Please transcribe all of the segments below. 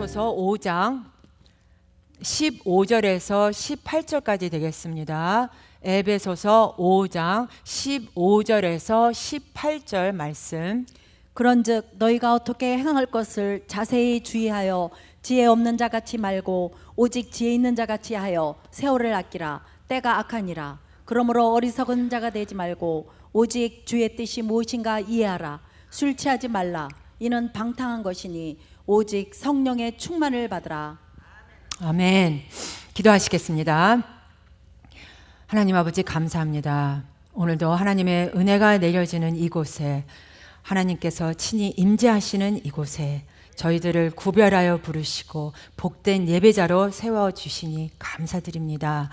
에베소서 5장 15절에서 18절까지 되겠습니다. 에베소서 5장 15절에서 18절 말씀. 그런즉 너희가 어떻게 행할 것을 자세히 주의하여 지혜 없는 자같이 말고 오직 지혜 있는 자같이 하여 세월을 아끼라. 때가 악하니라. 그러므로 어리석은 자가 되지 말고 오직 주의 뜻이 무엇인가 이해하라. 술 취하지 말라. 이는 방탕한 것이니 오직 성령의 충만을 받으라. 아멘. 기도하시겠습니다. 하나님 아버지 감사합니다. 오늘도 하나님의 은혜가 내려지는 이곳에, 하나님께서 친히 임재하시는 이곳에 저희들을 구별하여 부르시고 복된 예배자로 세워주시니 감사드립니다.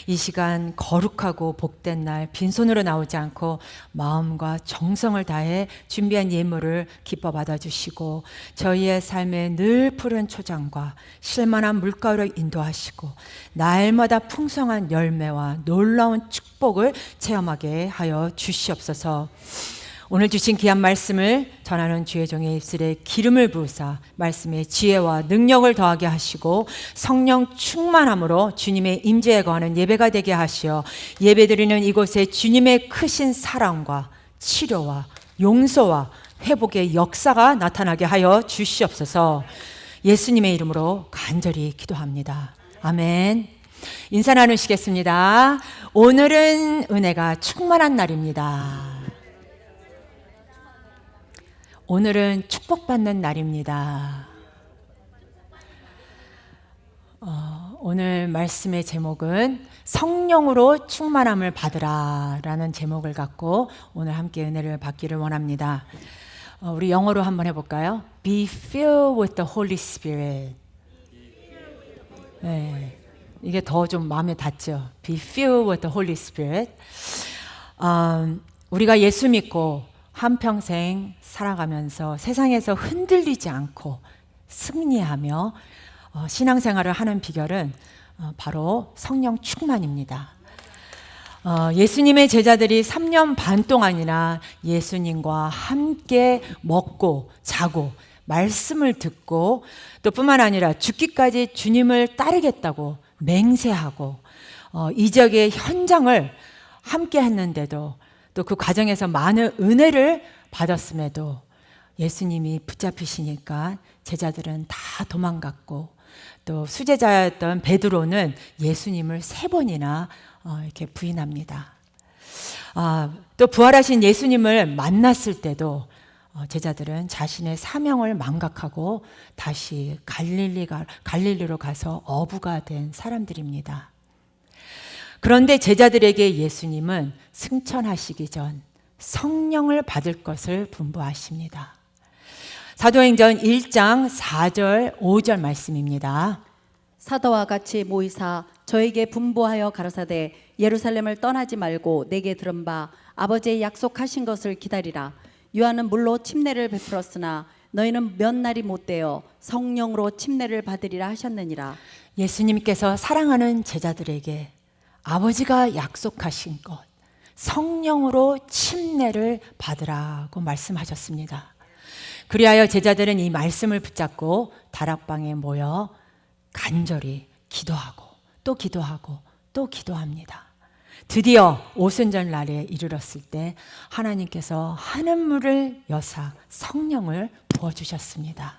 이 시간 거룩하고 복된 날 빈손으로 나오지 않고 마음과 정성을 다해 준비한 예물을 기뻐 받아주시고 저희의 삶에 늘 푸른 초장과 실만한 물가로 인도하시고 날마다 풍성한 열매와 놀라운 축복을 체험하게 하여 주시옵소서. 오늘 주신 귀한 말씀을 전하는 주의 종의 입술에 기름을 부으사 말씀의 지혜와 능력을 더하게 하시고 성령 충만함으로 주님의 임재에 거하는 예배가 되게 하시어 예배드리는 이곳에 주님의 크신 사랑과 치료와 용서와 회복의 역사가 나타나게 하여 주시옵소서. 예수님의 이름으로 간절히 기도합니다. 아멘. 인사 나누시겠습니다. 오늘은 은혜가 충만한 날입니다. 오늘은 축복받는 날입니다. 오늘 말씀의 제목은 성령으로 충만함을 받으라 라는 제목을 갖고 오늘 함께 은혜를 받기를 원합니다. 우리 영어로 한번 해볼까요? Be filled with the Holy Spirit. 네, 이게 더 좀 마음에 닿죠. Be filled with the Holy Spirit. 우리가 예수 믿고 한평생 살아가면서 세상에서 흔들리지 않고 승리하며 신앙생활을 하는 비결은 바로 성령 충만입니다. 예수님의 제자들이 3년 반 동안이나 예수님과 함께 먹고 자고 말씀을 듣고 또 뿐만 아니라 죽기까지 주님을 따르겠다고 맹세하고 이적의 현장을 함께 했는데도 또 그 과정에서 많은 은혜를 받았음에도 예수님이 붙잡히시니까 제자들은 다 도망갔고 또 수제자였던 베드로는 예수님을 3번이나 이렇게 부인합니다. 또 부활하신 예수님을 만났을 때도 제자들은 자신의 사명을 망각하고 다시 갈릴리로 가서 어부가 된 사람들입니다. 그런데 제자들에게 예수님은 승천하시기 전 성령을 받을 것을 분부하십니다. 사도행전 1장 4절 5절 말씀입니다. 사도와 같이 모이사 저에게 분부하여 가라사대 예루살렘을 떠나지 말고 내게 들은 바 아버지의 약속하신 것을 기다리라. 요한은 물로 침례를 베풀었으나 너희는 몇 날이 못되어 성령으로 침례를 받으리라 하셨느니라. 예수님께서 사랑하는 제자들에게 아버지가 약속하신 것 성령으로 침례를 받으라고 말씀하셨습니다. 그리하여 제자들은 이 말씀을 붙잡고 다락방에 모여 간절히 기도하고 또 기도하고 또 기도합니다. 드디어 오순절 날에 이르렀을 때 하나님께서 하늘문을 여사 성령을 부어주셨습니다.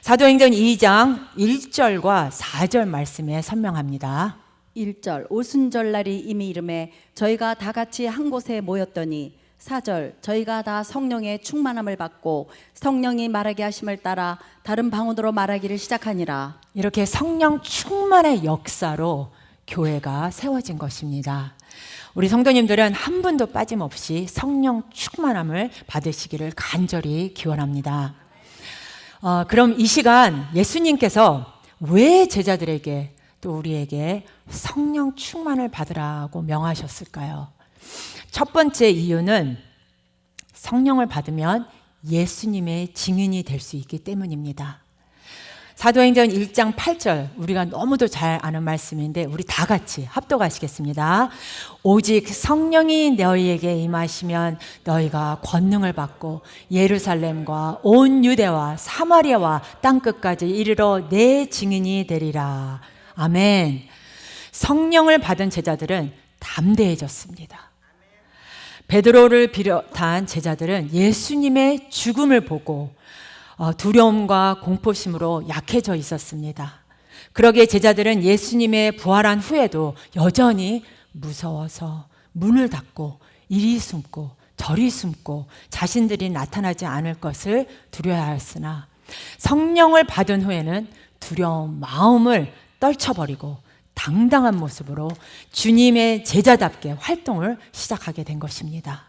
사도행전 2장 1절과 4절 말씀에 선명합니다. 1절 오순절날이 이미 이름에 저희가 다 같이 한 곳에 모였더니 4절 저희가 다 성령의 충만함을 받고 성령이 말하게 하심을 따라 다른 방언으로 말하기를 시작하니라. 이렇게 성령 충만의 역사로 교회가 세워진 것입니다. 우리 성도님들은 한 분도 빠짐없이 성령 충만함을 받으시기를 간절히 기원합니다. 그럼 이 시간 예수님께서 왜 제자들에게 또 우리에게 성령 충만을 받으라고 명하셨을까요? 첫 번째 이유는 성령을 받으면 예수님의 증인이 될 수 있기 때문입니다. 사도행전 1장 8절, 우리가 너무도 잘 아는 말씀인데 우리 다 같이 합독하시겠습니다. 오직 성령이 너희에게 임하시면 너희가 권능을 받고 예루살렘과 온 유대와 사마리아와 땅끝까지 이르러 내 증인이 되리라. 아멘. 성령을 받은 제자들은 담대해졌습니다. 베드로를 비롯한 제자들은 예수님의 죽음을 보고 두려움과 공포심으로 약해져 있었습니다. 그러기에 제자들은 예수님의 부활한 후에도 여전히 무서워서 문을 닫고 이리 숨고 저리 숨고 자신들이 나타나지 않을 것을 두려워하였으나 성령을 받은 후에는 두려운 마음을 떨쳐버리고 당당한 모습으로 주님의 제자답게 활동을 시작하게 된 것입니다.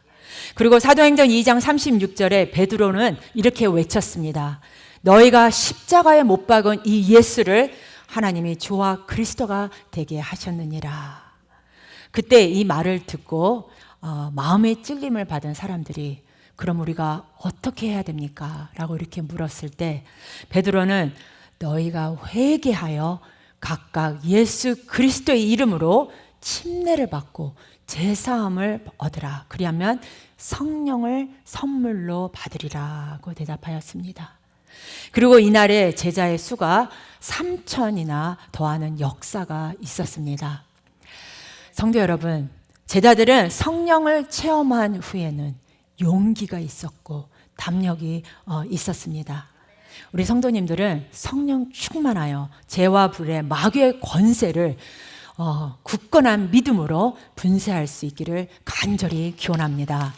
그리고 사도행전 2장 36절에 베드로는 이렇게 외쳤습니다. 너희가 십자가에 못 박은 이 예수를 하나님이 주와 그리스도가 되게 하셨느니라. 그때 이 말을 듣고 마음의 찔림을 받은 사람들이 그럼 우리가 어떻게 해야 됩니까? 라고 이렇게 물었을 때 베드로는 너희가 회개하여 각각 예수 그리스도의 이름으로 침례를 받고 제사함을 얻으라. 그리하면 성령을 선물로 받으리라고 대답하였습니다. 그리고 이날에 제자의 수가 3,000이나 더하는 역사가 있었습니다. 성도 여러분, 제자들은 성령을 체험한 후에는 용기가 있었고 담력이 있었습니다. 우리 성도님들은 성령 충만하여 죄와 불의 마귀의 권세를 굳건한 믿음으로 분쇄할 수 있기를 간절히 기원합니다.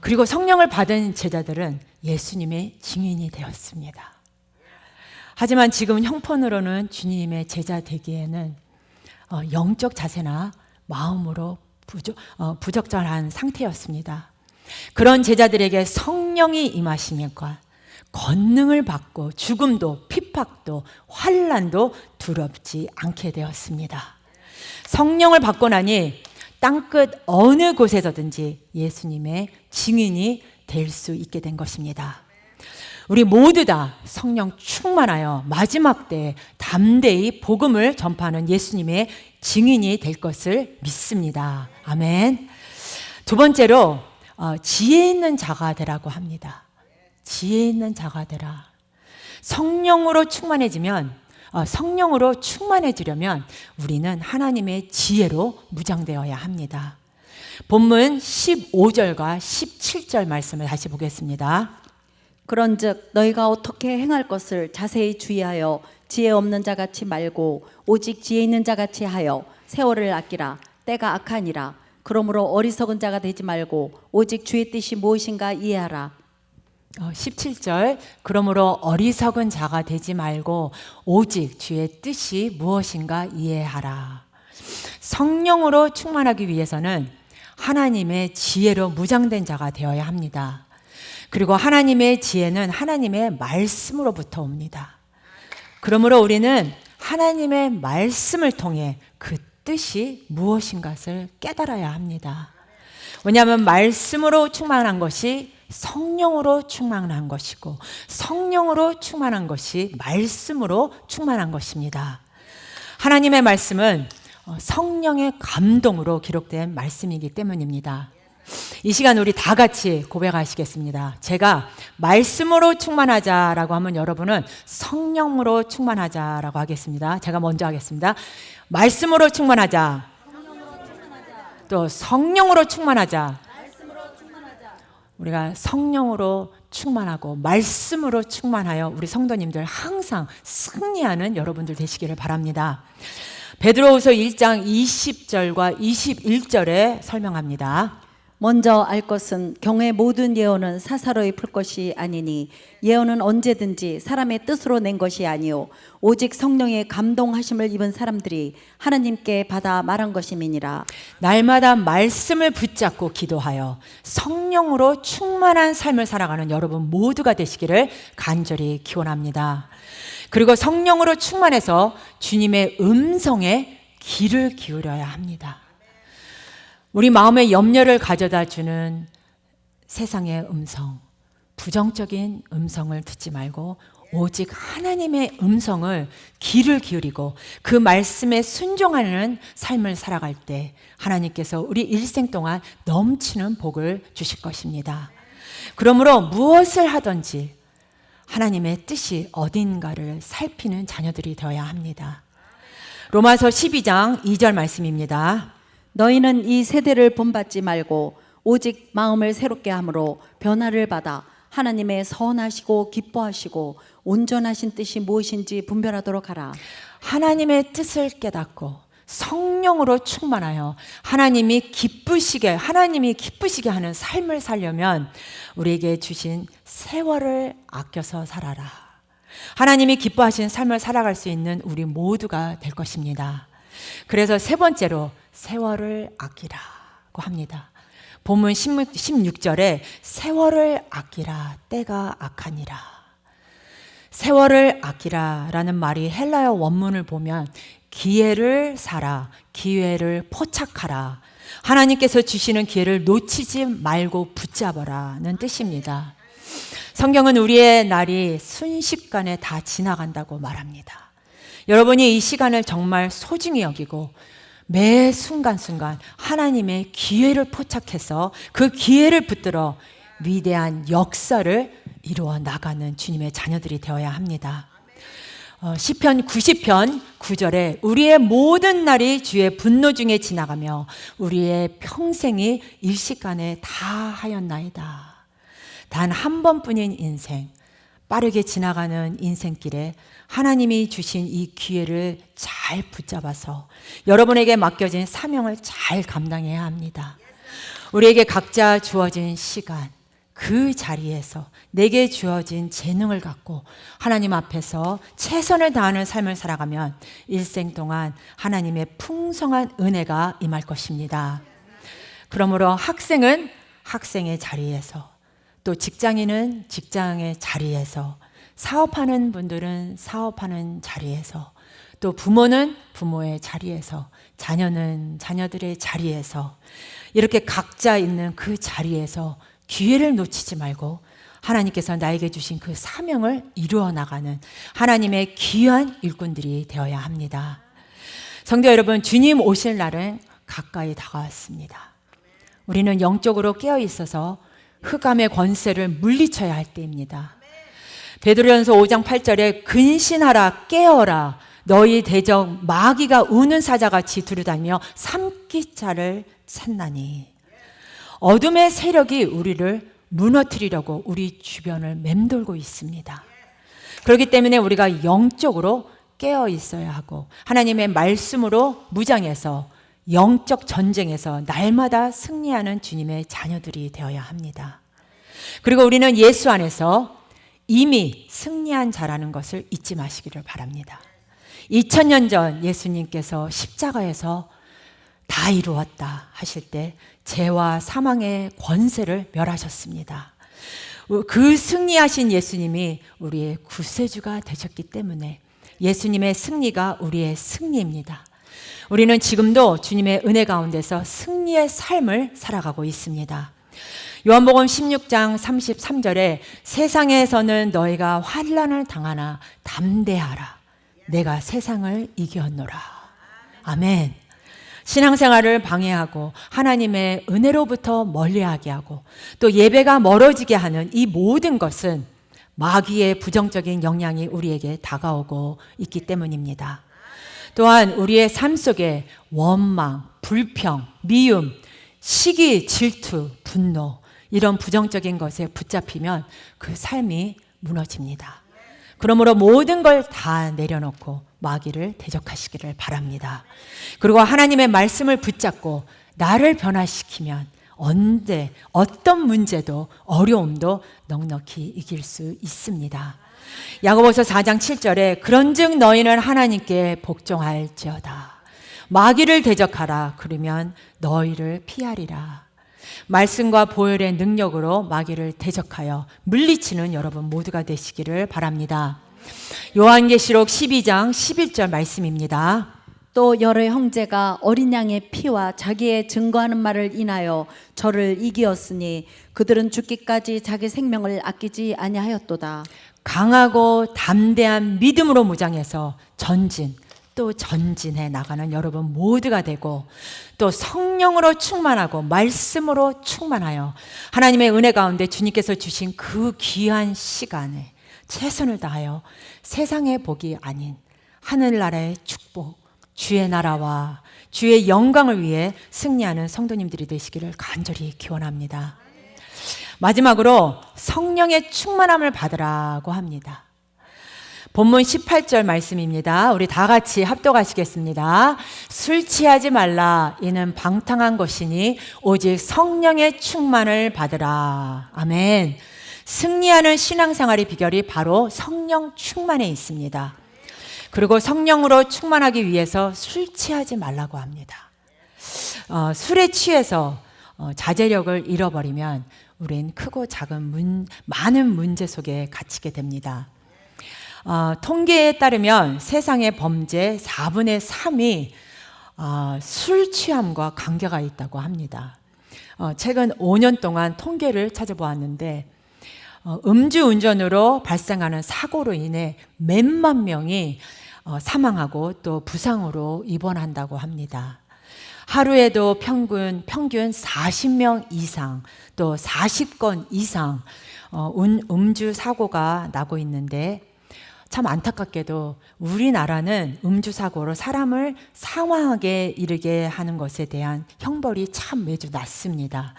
그리고 성령을 받은 제자들은 예수님의 증인이 되었습니다. 하지만 지금 형편으로는 주님의 제자 되기에는 영적 자세나 마음으로 부적절한 상태였습니다. 그런 제자들에게 성령이 임하시니까 권능을 받고 죽음도 핍박도 환난도 두렵지 않게 되었습니다. 성령을 받고 나니 땅끝 어느 곳에서든지 예수님의 증인이 될 수 있게 된 것입니다. 우리 모두 다 성령 충만하여 마지막 때에 담대히 복음을 전파하는 예수님의 증인이 될 것을 믿습니다. 아멘. 두 번째로 지혜 있는 자가 되라고 합니다. 지혜 있는 자가 되라. 성령으로 충만해지려면 우리는 하나님의 지혜로 무장되어야 합니다. 본문 15절과 17절 말씀을 다시 보겠습니다. 그런즉 너희가 어떻게 행할 것을 자세히 주의하여 지혜 없는 자같이 말고 오직 지혜 있는 자같이 하여 세월을 아끼라. 때가 악하니라. 그러므로 어리석은 자가 되지 말고 오직 주의 뜻이 무엇인가 이해하라. 17절 그러므로 어리석은 자가 되지 말고 오직 주의 뜻이 무엇인가 이해하라. 성령으로 충만하기 위해서는 하나님의 지혜로 무장된 자가 되어야 합니다. 그리고 하나님의 지혜는 하나님의 말씀으로부터 옵니다. 그러므로 우리는 하나님의 말씀을 통해 그 뜻이 무엇인가를 깨달아야 합니다. 왜냐하면 말씀으로 충만한 것이 성령으로 충만한 것이고 성령으로 충만한 것이 말씀으로 충만한 것입니다. 하나님의 말씀은 성령의 감동으로 기록된 말씀이기 때문입니다. 이 시간 우리 다 같이 고백하시겠습니다. 제가 말씀으로 충만하자라고 하면 여러분은 성령으로 충만하자라고 하겠습니다. 제가 먼저 하겠습니다. 말씀으로 충만하자. 또 성령으로 충만하자. 우리가 성령으로 충만하고 말씀으로 충만하여 우리 성도님들 항상 승리하는 여러분들 되시기를 바랍니다. 베드로후서 1장 20절과 21절에 설명합니다. 먼저 알 것은 경외 모든 예언은 사사로이 풀 것이 아니니 예언은 언제든지 사람의 뜻으로 낸 것이 아니요 오직 성령의 감동하심을 입은 사람들이 하나님께 받아 말한 것임이니라. 날마다 말씀을 붙잡고 기도하여 성령으로 충만한 삶을 살아가는 여러분 모두가 되시기를 간절히 기원합니다. 그리고 성령으로 충만해서 주님의 음성에 귀를 기울여야 합니다. 우리 마음에 염려를 가져다 주는 세상의 음성, 부정적인 음성을 듣지 말고 오직 하나님의 음성을 귀를 기울이고 그 말씀에 순종하는 삶을 살아갈 때 하나님께서 우리 일생 동안 넘치는 복을 주실 것입니다. 그러므로 무엇을 하든지 하나님의 뜻이 어딘가를 살피는 자녀들이 되어야 합니다. 로마서 12장 2절 말씀입니다. 너희는 이 세대를 본받지 말고 오직 마음을 새롭게 함으로 변화를 받아 하나님의 선하시고 기뻐하시고 온전하신 뜻이 무엇인지 분별하도록 하라. 하나님의 뜻을 깨닫고 성령으로 충만하여 하나님이 기쁘시게 하는 삶을 살려면 우리에게 주신 세월을 아껴서 살아라. 하나님이 기뻐하시는 삶을 살아갈 수 있는 우리 모두가 될 것입니다. 그래서 세 번째로 세월을 아끼라고 합니다. 본문 16절에 세월을 아끼라 때가 악하니라. 세월을 아끼라라는 말이 헬라어 원문을 보면 기회를 사라, 기회를 포착하라, 하나님께서 주시는 기회를 놓치지 말고 붙잡아라는 뜻입니다. 성경은 우리의 날이 순식간에 다 지나간다고 말합니다. 여러분이 이 시간을 정말 소중히 여기고 매 순간순간 하나님의 기회를 포착해서 그 기회를 붙들어 위대한 역사를 이루어 나가는 주님의 자녀들이 되어야 합니다. 시편 90편 9절에 우리의 모든 날이 주의 분노 중에 지나가며 우리의 평생이 일시간에 다 하였나이다. 단 한 번뿐인 인생, 빠르게 지나가는 인생길에 하나님이 주신 이 기회를 잘 붙잡아서 여러분에게 맡겨진 사명을 잘 감당해야 합니다. 우리에게 각자 주어진 시간, 그 자리에서 내게 주어진 재능을 갖고 하나님 앞에서 최선을 다하는 삶을 살아가면 일생 동안 하나님의 풍성한 은혜가 임할 것입니다. 그러므로 학생은 학생의 자리에서, 또 직장인은 직장의 자리에서, 사업하는 분들은 사업하는 자리에서, 또 부모는 부모의 자리에서, 자녀는 자녀들의 자리에서, 이렇게 각자 있는 그 자리에서 기회를 놓치지 말고 하나님께서 나에게 주신 그 사명을 이루어 나가는 하나님의 귀한 일꾼들이 되어야 합니다. 성도 여러분, 주님 오실 날은 가까이 다가왔습니다. 우리는 영적으로 깨어 있어서 흑암의 권세를 물리쳐야 할 때입니다. 베드로전서 5장 8절에 근신하라, 깨어라, 너희 대적 마귀가 우는 사자같이 두루다니며 삼키자를 찾나니. 어둠의 세력이 우리를 무너뜨리려고 우리 주변을 맴돌고 있습니다. 그렇기 때문에 우리가 영적으로 깨어 있어야 하고 하나님의 말씀으로 무장해서 영적 전쟁에서 날마다 승리하는 주님의 자녀들이 되어야 합니다. 그리고 우리는 예수 안에서 이미 승리한 자라는 것을 잊지 마시기를 바랍니다. 2000년 전 예수님께서 십자가에서 다 이루었다 하실 때 죄와 사망의 권세를 멸하셨습니다. 그 승리하신 예수님이 우리의 구세주가 되셨기 때문에 예수님의 승리가 우리의 승리입니다. 우리는 지금도 주님의 은혜 가운데서 승리의 삶을 살아가고 있습니다. 요한복음 16장 33절에 세상에서는 너희가 환난을 당하나 담대하라, 내가 세상을 이겼노라. 아멘. 신앙생활을 방해하고 하나님의 은혜로부터 멀리하게 하고 또 예배가 멀어지게 하는 이 모든 것은 마귀의 부정적인 영향이 우리에게 다가오고 있기 때문입니다. 또한 우리의 삶 속에 원망, 불평, 미움, 시기, 질투, 분노, 이런 부정적인 것에 붙잡히면 그 삶이 무너집니다. 그러므로 모든 걸 다 내려놓고 마귀를 대적하시기를 바랍니다. 그리고 하나님의 말씀을 붙잡고 나를 변화시키면 언제 어떤 문제도 어려움도 넉넉히 이길 수 있습니다. 야고보서 4장 7절에 그런즉 너희는 하나님께 복종할지어다, 마귀를 대적하라, 그러면 너희를 피하리라. 말씀과 보혈의 능력으로 마귀를 대적하여 물리치는 여러분 모두가 되시기를 바랍니다. 요한계시록 12장 11절 말씀입니다. 또 여러 형제가 어린 양의 피와 자기의 증거하는 말을 인하여 저를 이기었으니 그들은 죽기까지 자기 생명을 아끼지 아니하였도다. 강하고 담대한 믿음으로 무장해서 전진 또 전진해 나가는 여러분 모두가 되고, 또 성령으로 충만하고 말씀으로 충만하여 하나님의 은혜 가운데 주님께서 주신 그 귀한 시간에 최선을 다하여 세상의 복이 아닌 하늘나라의 축복, 주의 나라와 주의 영광을 위해 승리하는 성도님들이 되시기를 간절히 기원합니다. 마지막으로 성령의 충만함을 받으라고 합니다. 본문 18절 말씀입니다. 우리 다 같이 합독하시겠습니다. 술 취하지 말라. 이는 방탕한 것이니 오직 성령의 충만을 받으라. 아멘. 승리하는 신앙생활의 비결이 바로 성령 충만에 있습니다. 그리고 성령으로 충만하기 위해서 술 취하지 말라고 합니다. 술에 취해서 자제력을 잃어버리면 우린 크고 작은 많은 문제 속에 갇히게 됩니다. 통계에 따르면 세상의 범죄 4분의 3이 술 취함과 관계가 있다고 합니다. 최근 5년 동안 통계를 찾아보았는데 음주운전으로 발생하는 사고로 인해 몇만 명이 사망하고 또 부상으로 입원한다고 합니다. 하루에도 평균 40명 이상 또 40건 이상 음주 사고가 나고 있는데, 참 안타깝게도 우리나라는 음주 사고로 사람을 사망하게 이르게 하는 것에 대한 형벌이 참 매주 낮습니다.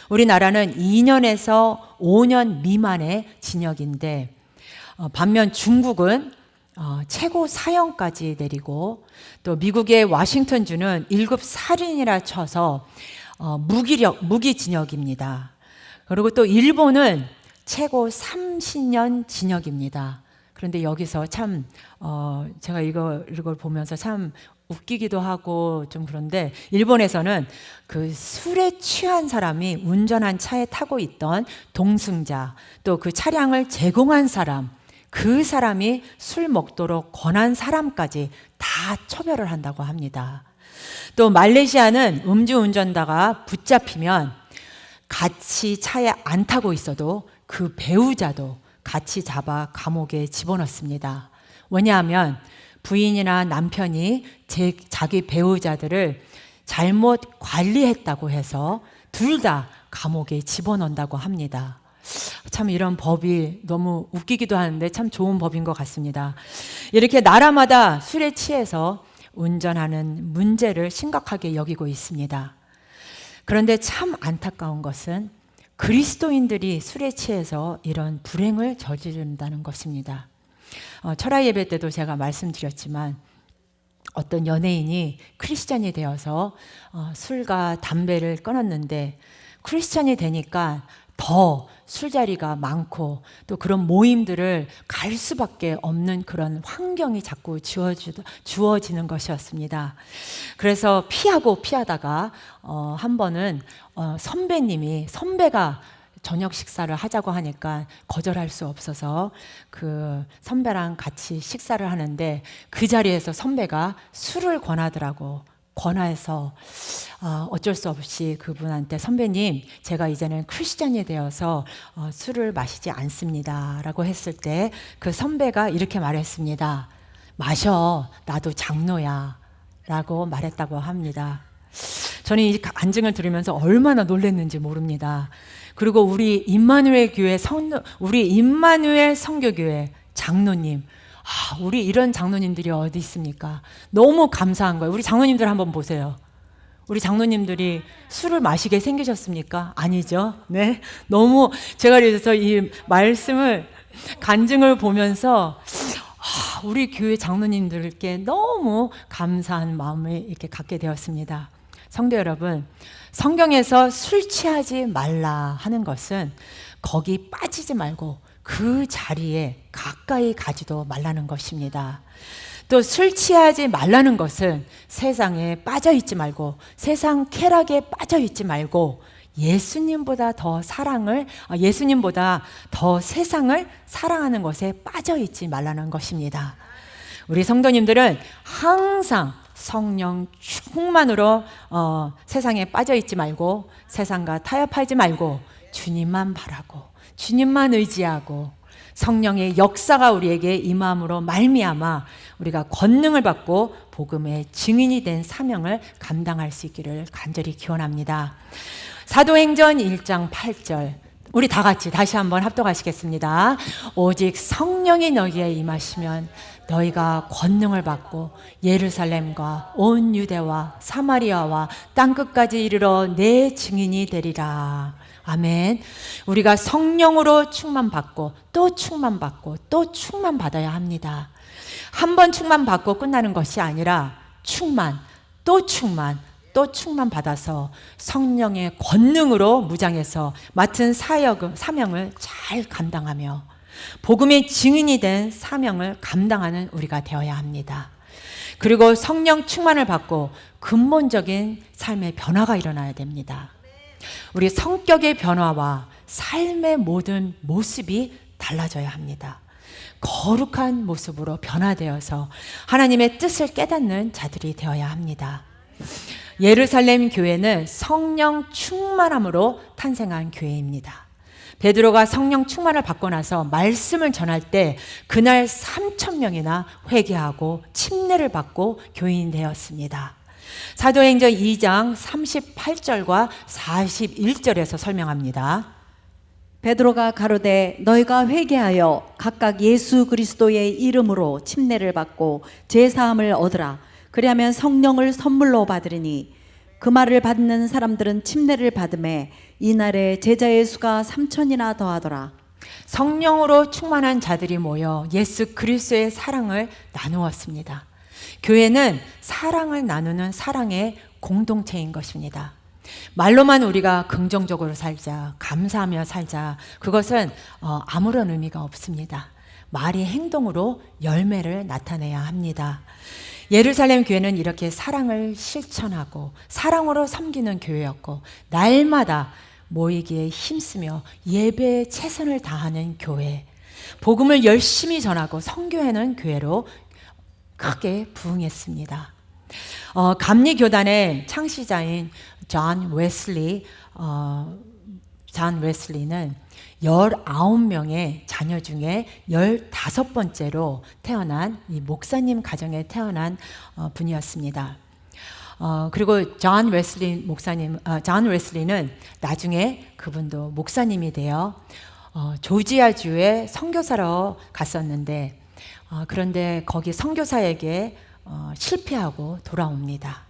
우리나라는 2년에서 5년 미만의 징역인데, 반면 중국은 최고 사형까지 내리고, 또 미국의 워싱턴주는 1급 살인이라 쳐서 무기징역입니다. 그리고 또 일본은 최고 30년 징역입니다. 그런데 여기서 참 제가 이걸 보면서 참 웃기기도 하고 좀 그런데, 일본에서는 그 술에 취한 사람이 운전한 차에 타고 있던 동승자, 또 그 차량을 제공한 사람, 그 사람이 술 먹도록 권한 사람까지 다 처벌을 한다고 합니다. 또 말레이시아는 음주운전자가 붙잡히면 같이 차에 안 타고 있어도 그 배우자도 같이 잡아 감옥에 집어넣습니다. 왜냐하면 부인이나 남편이 자기 배우자들을 잘못 관리했다고 해서 둘 다 감옥에 집어넣는다고 합니다. 참 이런 법이 너무 웃기기도 하는데 참 좋은 법인 것 같습니다. 이렇게 나라마다 술에 취해서 운전하는 문제를 심각하게 여기고 있습니다. 그런데 참 안타까운 것은 그리스도인들이 술에 취해서 이런 불행을 저지른다는 것입니다. 철학 예배 때도 제가 말씀드렸지만, 어떤 연예인이 크리스찬이 되어서 술과 담배를 끊었는데, 크리스찬이 되니까 더 술자리가 많고 또 그런 모임들을 갈 수밖에 없는 그런 환경이 자꾸 주어지는 것이었습니다. 그래서 피하다가 한 번은 선배가 저녁 식사를 하자고 하니까 거절할 수 없어서 그 선배랑 같이 식사를 하는데, 그 자리에서 선배가 술을 권해서 어쩔 수 없이 그분한테, 선배님, 제가 이제는 크리스찬이 되어서 술을 마시지 않습니다 라고 했을 때, 그 선배가 이렇게 말했습니다. 마셔, 나도 장로야 라고 말했다고 합니다. 저는 이 간증을 들으면서 얼마나 놀랐는지 모릅니다. 그리고 우리 임마누엘 성교교회 장로님, 우리 이런 장로님들이 어디 있습니까? 너무 감사한 거예요. 우리 장로님들 한번 보세요. 우리 장로님들이 술을 마시게 생기셨습니까? 아니죠. 네. 너무 제가 그래서 이 말씀을 간증을 보면서 우리 교회 장로님들께 너무 감사한 마음을 이렇게 갖게 되었습니다. 성도 여러분, 성경에서 술 취하지 말라 하는 것은 거기 빠지지 말고 그 자리에 가까이 가지도 말라는 것입니다. 또 술 취하지 말라는 것은 세상에 빠져 있지 말고, 세상 쾌락에 빠져 있지 말고, 예수님보다 더 세상을 사랑하는 것에 빠져 있지 말라는 것입니다. 우리 성도님들은 항상 성령 충만으로 세상에 빠져있지 말고 세상과 타협하지 말고 주님만 바라고 주님만 의지하고 성령의 역사가 우리에게 임함으로 말미암아 우리가 권능을 받고 복음의 증인이 된 사명을 감당할 수 있기를 간절히 기원합니다. 사도행전 1장 8절 우리 다 같이 다시 한번 합독하시겠습니다. 오직 성령이 너희에 임하시면 너희가 권능을 받고 예루살렘과 온 유대와 사마리아와 땅끝까지 이르러 내 증인이 되리라. 아멘. 우리가 성령으로 충만받고 또 충만받고 또 충만받아야 합니다. 한 번 충만받고 끝나는 것이 아니라 충만, 또 충만, 또 충만받아서 성령의 권능으로 무장해서 맡은 사명을 잘 감당하며 복음의 증인이 된 사명을 감당하는 우리가 되어야 합니다. 그리고 성령 충만을 받고 근본적인 삶의 변화가 일어나야 됩니다. 우리 성격의 변화와 삶의 모든 모습이 달라져야 합니다. 거룩한 모습으로 변화되어서 하나님의 뜻을 깨닫는 자들이 되어야 합니다. 예루살렘 교회는 성령 충만함으로 탄생한 교회입니다. 베드로가 성령 충만을 받고 나서 말씀을 전할 때 그날 3,000명이나 회개하고 침례를 받고 교인이 되었습니다. 사도행전 2장 38절과 41절에서 설명합니다. 베드로가 가로되 너희가 회개하여 각각 예수 그리스도의 이름으로 침례를 받고 제사함을 얻으라. 그리하면 성령을 선물로 받으리니 그 말을 받는 사람들은 침례를 받음에 이날에 제자의 수가 3,000이나 더하더라. 성령으로 충만한 자들이 모여 예수 그리스도의 사랑을 나누었습니다. 교회는 사랑을 나누는 사랑의 공동체인 것입니다. 말로만 우리가 긍정적으로 살자, 감사하며 살자, 그것은 아무런 의미가 없습니다. 말이 행동으로 열매를 나타내야 합니다. 예루살렘 교회는 이렇게 사랑을 실천하고 사랑으로 섬기는 교회였고 날마다 모이기에 힘쓰며 예배에 최선을 다하는 교회, 복음을 열심히 전하고 선교하는 교회로 크게 부흥했습니다. 감리교단의 창시자인 존 웨슬리는 19명의 자녀 중에 15번째로 태어난 이 목사님 가정에 태어난 분이었습니다. 그리고 존 웨슬리는 나중에 그분도 목사님이 되어 조지아주에 선교사로 갔었는데 그런데 거기 선교사에게 실패하고 돌아옵니다.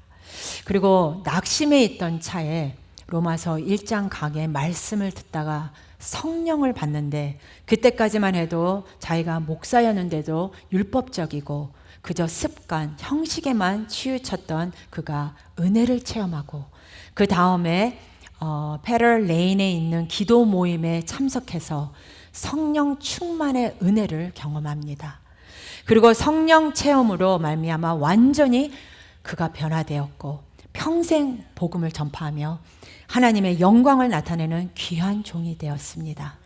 그리고 낙심해 있던 차에 로마서 1장 강의 말씀을 듣다가 성령을 받는데 그때까지만 해도 자기가 목사였는데도 율법적이고 그저 습관, 형식에만 치우쳤던 그가 은혜를 체험하고 그 다음에 페럴 레인에 있는 기도 모임에 참석해서 성령 충만의 은혜를 경험합니다. 그리고 성령 체험으로 말미암아 완전히 그가 변화되었고 평생 복음을 전파하며 하나님의 영광을 나타내는 귀한 종이 되었습니다.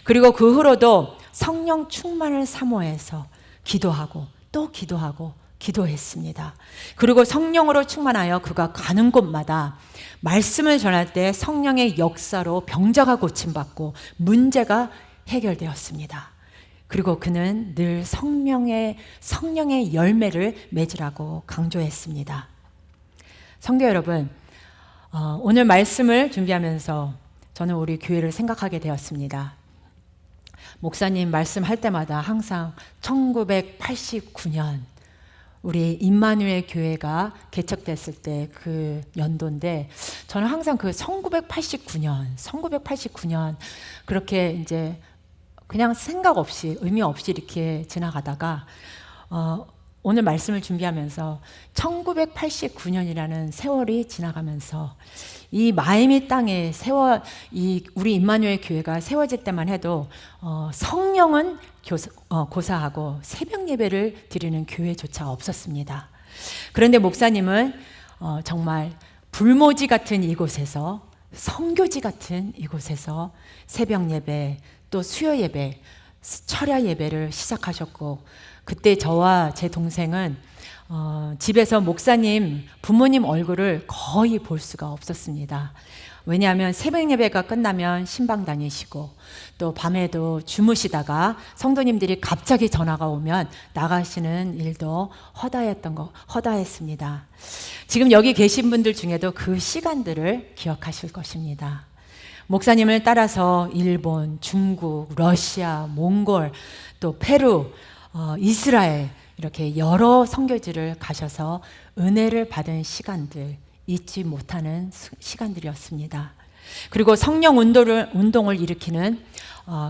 그리고 그 후로도 성령 충만을 사모해서 기도하고 또 기도하고 기도했습니다. 그리고 성령으로 충만하여 그가 가는 곳마다 말씀을 전할 때 성령의 역사로 병자가 고침받고 문제가 해결되었습니다. 그리고 그는 늘 성령의 열매를 맺으라고 강조했습니다. 성도 여러분, 오늘 말씀을 준비하면서 저는 우리 교회를 생각하게 되었습니다. 목사님 말씀할 때마다 항상 1989년 우리 임마누엘 교회가 개척됐을 때 그 연도인데 저는 항상 그 1989년 그렇게 이제 그냥 생각 없이 의미 없이 이렇게 지나가다가 오늘 말씀을 준비하면서 1989년이라는 세월이 지나가면서 이 마이미 땅에 우리 임마누엘 교회가 세워질 때만 해도 성령은 고사하고 새벽 예배를 드리는 교회조차 없었습니다. 그런데 목사님은 정말 불모지 같은 이곳에서 선교지 같은 이곳에서 새벽 예배 또 수요 예배, 철야 예배를 시작하셨고 그때 저와 제 동생은 집에서 목사님, 부모님 얼굴을 거의 볼 수가 없었습니다. 왜냐하면 새벽 예배가 끝나면 신방 다니시고 또 밤에도 주무시다가 성도님들이 갑자기 전화가 오면 나가시는 일도 허다했습니다. 지금 여기 계신 분들 중에도 그 시간들을 기억하실 것입니다. 목사님을 따라서 일본, 중국, 러시아, 몽골, 또 페루, 이스라엘 이렇게 여러 선교지를 가셔서 은혜를 받은 시간들, 잊지 못하는 시간들이었습니다. 그리고 성령 운동을 일으키는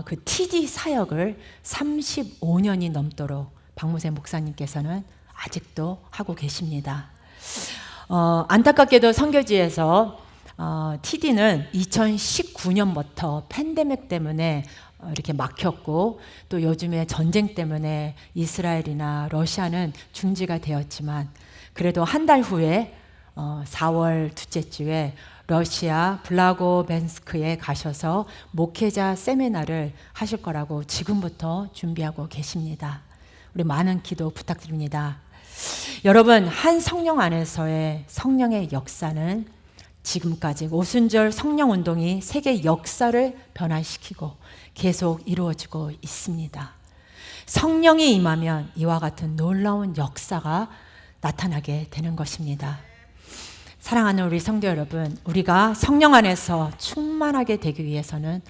그 TD 사역을 35년이 넘도록 박무세 목사님께서는 아직도 하고 계십니다. 안타깝게도 선교지에서 TD는 2019년부터 팬데믹 때문에 이렇게 막혔고 또 요즘에 전쟁 때문에 이스라엘이나 러시아는 중지가 되었지만 그래도 한 달 후에 4월 둘째 주에 러시아 블라고벤스크에 가셔서 목회자 세미나를 하실 거라고 지금부터 준비하고 계십니다. 우리 많은 기도 부탁드립니다. 여러분, 한 성령 안에서의 성령의 역사는 지금까지 오순절 성령 운동이 세계 역사를 변화시키고 계속 이루어지고 있습니다. 성령이 임하면 이와 같은 놀라운 역사가 나타나게 되는 것입니다. 사랑하는 우리 성도 여러분, 우리가 성령 안에서 충만하게 되기 위해서는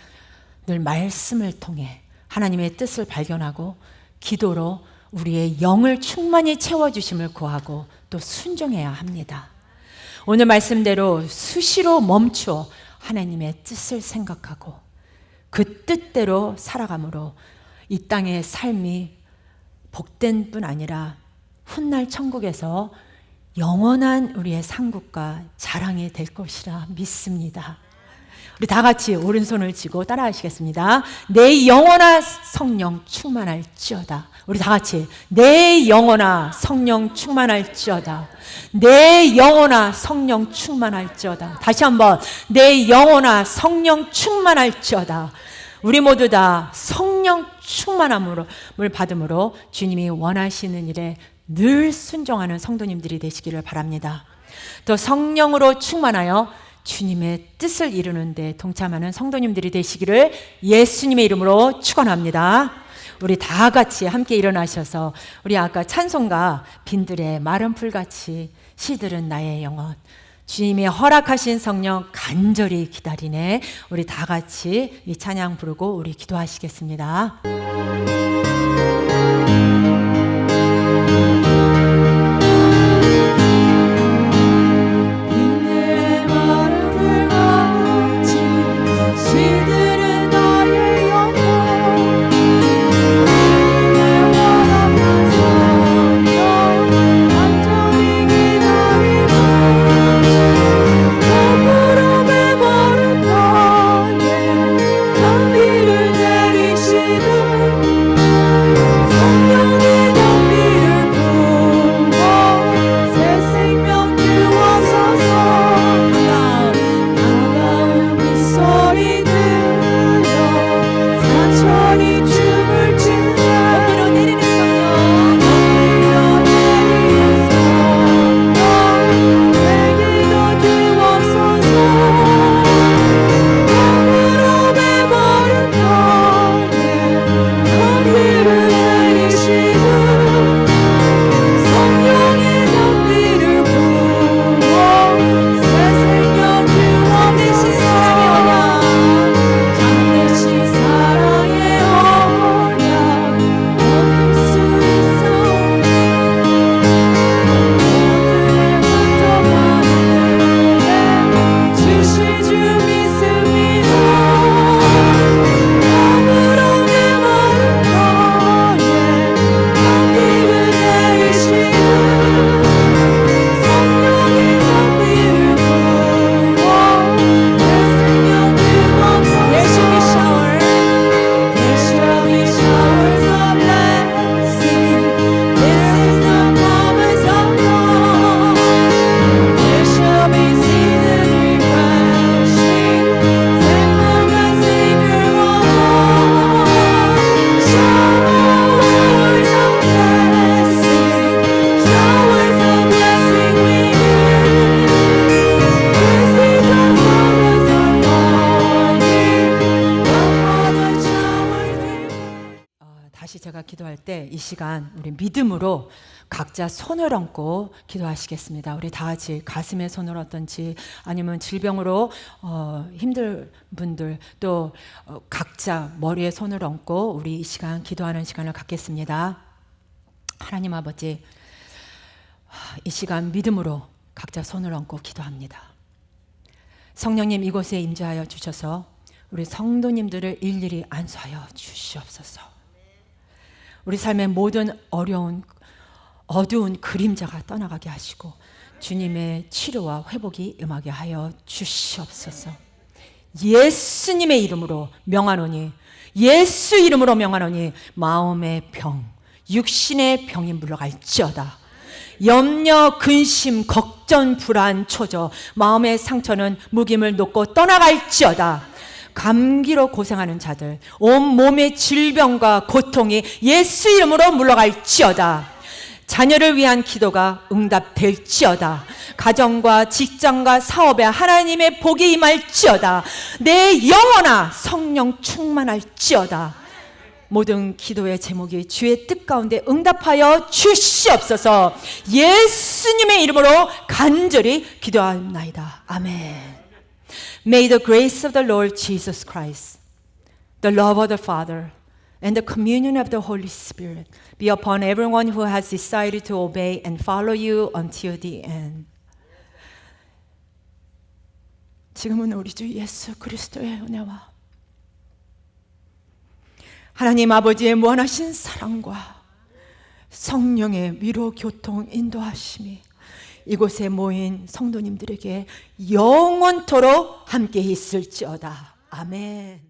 늘 말씀을 통해 하나님의 뜻을 발견하고 기도로 우리의 영을 충만히 채워주심을 구하고 또 순종해야 합니다. 오늘 말씀대로 수시로 멈추어 하나님의 뜻을 생각하고 그 뜻대로 살아감으로 이 땅의 삶이 복된 뿐 아니라 훗날 천국에서 영원한 우리의 상급과 자랑이 될 것이라 믿습니다. 우리 다 같이 오른손을 쥐고 따라 하시겠습니다. 내 영혼아 성령 충만할지어다. 우리 다 같이 내 영혼아 성령 충만할지어다. 내 영혼아 성령 충만할지어다. 다시 한번 내 영혼아 성령 충만할지어다. 우리 모두 다 성령 충만함을 받음으로 주님이 원하시는 일에 늘 순종하는 성도님들이 되시기를 바랍니다. 또 성령으로 충만하여 주님의 뜻을 이루는 데 동참하는 성도님들이 되시기를 예수님의 이름으로 축원합니다. 우리 다 같이 함께 일어나셔서 우리 아까 찬송가 빈들의 마른 풀같이 시들은 나의 영혼 주님이 허락하신 성령 간절히 기다리네. 우리 다 같이 이 찬양 부르고 우리 기도하시겠습니다. 성령의 제가 기도할 때 이 시간 우리 믿음으로 각자 손을 얹고 기도하시겠습니다. 우리 다 같이 가슴에 손을 얹든지 아니면 질병으로 힘들 분들 또 각자 머리에 손을 얹고 우리 이 시간 기도하는 시간을 갖겠습니다. 하나님 아버지, 이 시간 믿음으로 각자 손을 얹고 기도합니다. 성령님 이곳에 임재하여 주셔서 우리 성도님들을 일일이 안수하여 주시옵소서. 우리 삶의 모든 어두운 그림자가 떠나가게 하시고 주님의 치료와 회복이 임하게 하여 주시옵소서. 예수님의 이름으로 명하노니, 예수 이름으로 명하노니 마음의 병, 육신의 병이 물러갈지어다. 염려, 근심, 걱정, 불안, 초조, 마음의 상처는 묵임을 놓고 떠나갈지어다. 감기로 고생하는 자들, 온 몸의 질병과 고통이 예수 이름으로 물러갈지어다. 자녀를 위한 기도가 응답될지어다. 가정과 직장과 사업에 하나님의 복이 임할지어다. 내 영혼아 성령 충만할지어다. 모든 기도의 제목이 주의 뜻 가운데 응답하여 주시옵소서. 예수님의 이름으로 간절히 기도하옵나이다. 아멘. May the grace of the Lord Jesus Christ, the love of the Father, and the communion of the Holy Spirit be upon everyone who has decided to obey and follow you until the end. 지금은 우리 주 예수 그리스도의 은혜와 하나님 아버지의 무한하신 사랑과 성령의 위로 교통 인도하심이 이곳에 모인 성도님들에게 영원토록 함께 있을지어다. 아멘.